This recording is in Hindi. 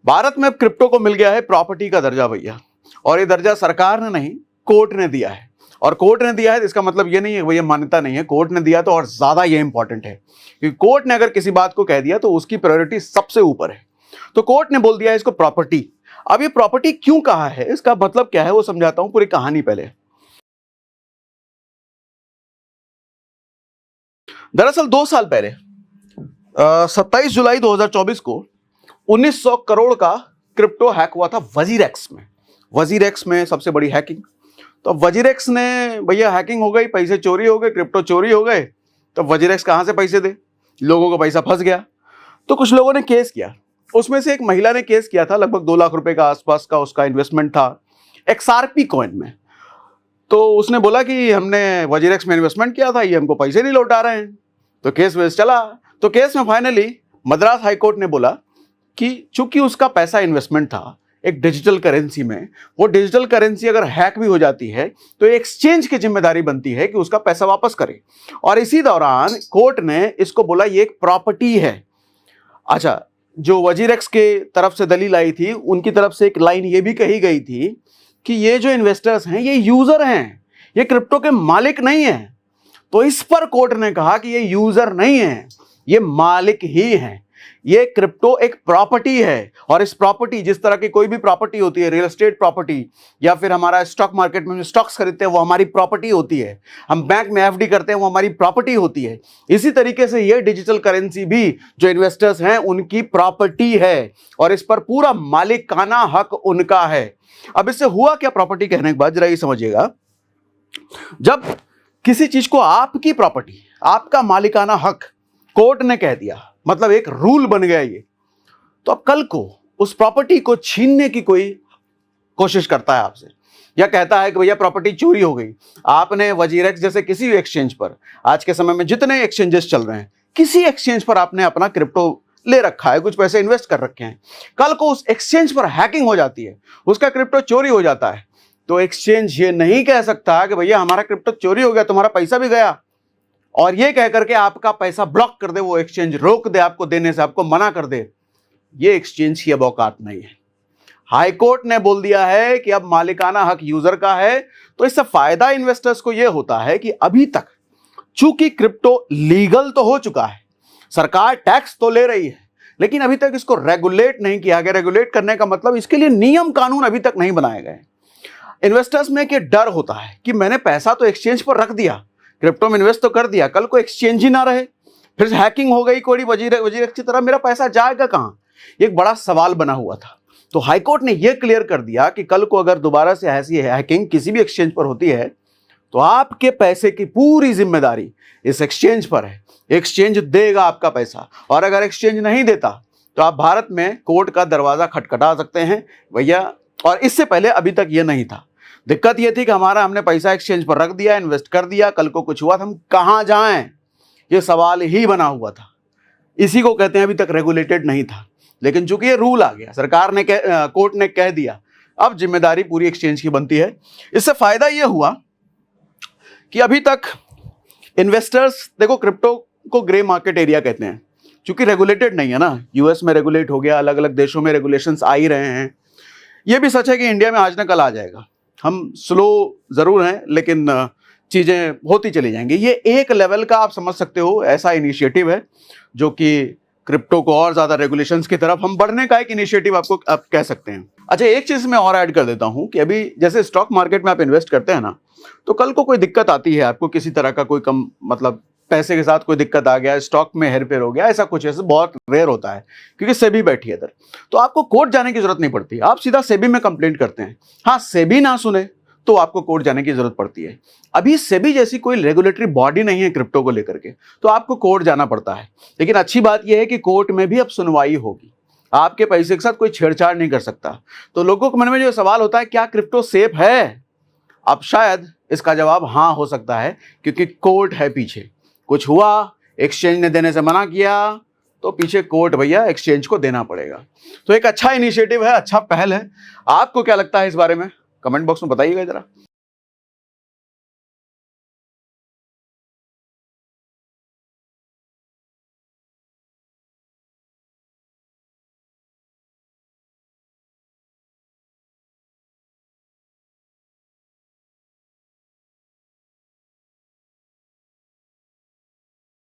भारत में अब क्रिप्टो को मिल गया है प्रॉपर्टी का दर्जा भैया, और ये दर्जा सरकार ने नहीं, कोर्ट ने दिया है। और कोर्ट ने दिया है इसका मतलब ये नहीं है भैया मान्यता नहीं है, कोर्ट ने दिया तो और ज्यादा ये इंपॉर्टेंट है, क्योंकि कोर्ट ने अगर किसी बात को कह दिया तो उसकी प्रायोरिटी सबसे ऊपर है। तो कोर्ट ने बोल दिया है इसको प्रॉपर्टी। अब ये प्रॉपर्टी क्यों कहा है, इसका मतलब क्या है वो समझाता हूं पूरी कहानी। पहले दरअसल 2 साल पहले 27 जुलाई 2024 को 1900 करोड़ का क्रिप्टो हैक हुआ था वजीरेक्स में। वजीरेक्स में सबसे बड़ी हैकिंग। तो वजीरेक्स ने भैया हैकिंग हो गई, पैसे चोरी हो गए, क्रिप्टो चोरी हो गए, तो वजीरेक्स कहां से पैसे दे, लोगों का पैसा फंस गया। तो कुछ लोगों ने केस किया, उसमें से एक महिला ने केस किया था, लगभग 2 लाख रुपए का आसपास का उसका इन्वेस्टमेंट था XRP कॉइन में। तो उसने बोला कि हमने वजीरेक्स में इन्वेस्टमेंट किया था, ये हमको पैसे नहीं लौटा रहे हैं। तो केस वेस चला। तो केस में फाइनली मद्रास हाईकोर्ट ने बोला कि चूंकि उसका पैसा इन्वेस्टमेंट था एक डिजिटल करेंसी में, वो डिजिटल करेंसी अगर हैक भी हो जाती है तो एक्सचेंज की जिम्मेदारी बनती है कि उसका पैसा वापस करे। और इसी दौरान कोर्ट ने इसको बोला ये एक प्रॉपर्टी है। अच्छा, जो वजीरेक्स के तरफ से दलील आई थी उनकी तरफ से एक लाइन ये भी कही गई थी कि ये जो इन्वेस्टर्स हैं ये यूजर हैं, ये क्रिप्टो के मालिक नहीं है। तो इस पर कोर्ट ने कहा कि ये यूजर नहीं है, ये मालिक ही हैं, ये क्रिप्टो एक प्रॉपर्टी है। और इस प्रॉपर्टी, जिस तरह की कोई भी प्रॉपर्टी होती है, रियल एस्टेट प्रॉपर्टी या फिर हमारा स्टॉक मार्केट में स्टॉक्स खरीदते हैं वो हमारी प्रॉपर्टी होती है, हम बैंक में FD करते हैं वो हमारी प्रॉपर्टी होती है, इसी तरीके से ये डिजिटल करेंसी भी जो इन्वेस्टर्स हैं उनकी प्रॉपर्टी है और इस पर पूरा मालिकाना हक उनका है। अब इससे हुआ क्या प्रॉपर्टी कहने के बाद, जरा ये समझिएगा, जब किसी चीज को आपकी प्रॉपर्टी, आपका मालिकाना हक कोर्ट ने कह दिया, मतलब एक रूल बन गया ये, तो अब कल को उस प्रॉपर्टी को छीनने की कोई कोशिश करता है आपसे, या कहता है कि भैया प्रॉपर्टी चोरी हो गई, आपने वजीरेक्स जैसे किसी भी एक्सचेंज पर, आज के समय में जितने एक्सचेंजेस चल रहे हैं, किसी एक्सचेंज पर आपने अपना क्रिप्टो ले रखा है, कुछ पैसे इन्वेस्ट कर रखे हैं, कल को उस एक्सचेंज पर हैकिंग हो जाती है, उसका क्रिप्टो चोरी हो जाता है, तो एक्सचेंज ये नहीं कह सकता कि भैया हमारा क्रिप्टो चोरी हो गया, तुम्हारा पैसा भी गया, और ये कह करके आपका पैसा ब्लॉक कर दे, वो एक्सचेंज रोक दे आपको देने से, आपको मना कर दे। ये एक्सचेंज की अब औकात नहीं है। हाई कोर्ट ने बोल दिया है कि अब मालिकाना हक यूजर का है। तो इससे फायदा इन्वेस्टर्स को यह होता है कि अभी तक चूंकि क्रिप्टो लीगल तो हो चुका है, सरकार टैक्स तो ले रही है, लेकिन अभी तक इसको रेगुलेट नहीं किया गया। रेगुलेट करने का मतलब इसके लिए नियम कानून अभी तक नहीं बनाए गए। इन्वेस्टर्स में एक डर होता है कि मैंने पैसा तो एक्सचेंज पर रख दिया, क्रिप्टो में इन्वेस्ट तो कर दिया, कल को एक्सचेंज ही ना रहे, फिर हैकिंग हो गई कोई वजीरेक्स की तरह, मेरा पैसा जाएगा कहां? एक बड़ा सवाल बना हुआ था। तो हाईकोर्ट ने यह क्लियर कर दिया कि कल को अगर दोबारा से ऐसी हैकिंग किसी भी एक्सचेंज पर होती है तो आपके पैसे की पूरी जिम्मेदारी इस एक्सचेंज पर है। एक्सचेंज देगा आपका पैसा, और अगर एक्सचेंज नहीं देता तो आप भारत में कोर्ट का दरवाजा खटखटा सकते हैं भैया। और इससे पहले अभी तक यह नहीं था। दिक्कत यह थी कि हमने पैसा एक्सचेंज पर रख दिया, इन्वेस्ट कर दिया, कल को कुछ हुआ तो हम कहां जाएं, यह सवाल ही बना हुआ था। इसी को कहते हैं अभी तक रेगुलेटेड नहीं था, लेकिन चूंकि ये रूल आ गया, सरकार ने कोर्ट ने कह दिया, अब जिम्मेदारी पूरी एक्सचेंज की बनती है। इससे फायदा यह हुआ कि अभी तक इन्वेस्टर्स, देखो क्रिप्टो को ग्रे मार्केट एरिया कहते हैं, चूंकि रेगुलेटेड नहीं है ना, यूएस में रेगुलेट हो गया, अलग अलग देशों में रेगुलेशंस आ ही रहे हैं। यह भी सच है कि इंडिया में आज ना कल आ जाएगा, हम स्लो जरूर हैं लेकिन चीजें होती चली जाएंगी। ये एक लेवल का आप समझ सकते हो ऐसा इनिशिएटिव है जो कि क्रिप्टो को और ज्यादा रेगुलेशंस की तरफ हम बढ़ने का एक इनिशिएटिव आपको आप कह सकते हैं। अच्छा, एक चीज मैं और ऐड कर देता हूं कि अभी जैसे स्टॉक मार्केट में आप इन्वेस्ट करते हैं ना, तो कल को कोई दिक्कत आती है, आपको किसी तरह का कोई कम मतलब पैसे के साथ कोई दिक्कत आ गया, स्टॉक में हेरफेर हो गया, ऐसा कुछ, ऐसा बहुत रेयर होता है क्योंकि सेबी बैठी है इधर, तो आपको कोर्ट जाने की जरूरत नहीं पड़ती, आप सीधा सेबी में कंप्लेंट करते हैं। हाँ, सेबी ना सुने तो आपको कोर्ट जाने की जरूरत पड़ती है। अभी सेबी जैसी कोई रेगुलेटरी बॉडी नहीं है क्रिप्टो को लेकर के, तो आपको कोर्ट जाना पड़ता है। लेकिन अच्छी बात यह है कि कोर्ट में भी अब सुनवाई होगी, आपके पैसे के साथ कोई छेड़छाड़ नहीं कर सकता। तो लोगों के मन में जो सवाल होता है क्या क्रिप्टो सेफ है, अब शायद इसका जवाब हाँ हो सकता है, क्योंकि कोर्ट है पीछे। कुछ हुआ, एक्सचेंज ने देने से मना किया, तो पीछे कोर्ट भैया एक्सचेंज को देना पड़ेगा। तो एक अच्छा इनिशिएटिव है, अच्छा पहल है। आपको क्या लगता है इस बारे में, कमेंट बॉक्स में बताइएगा जरा।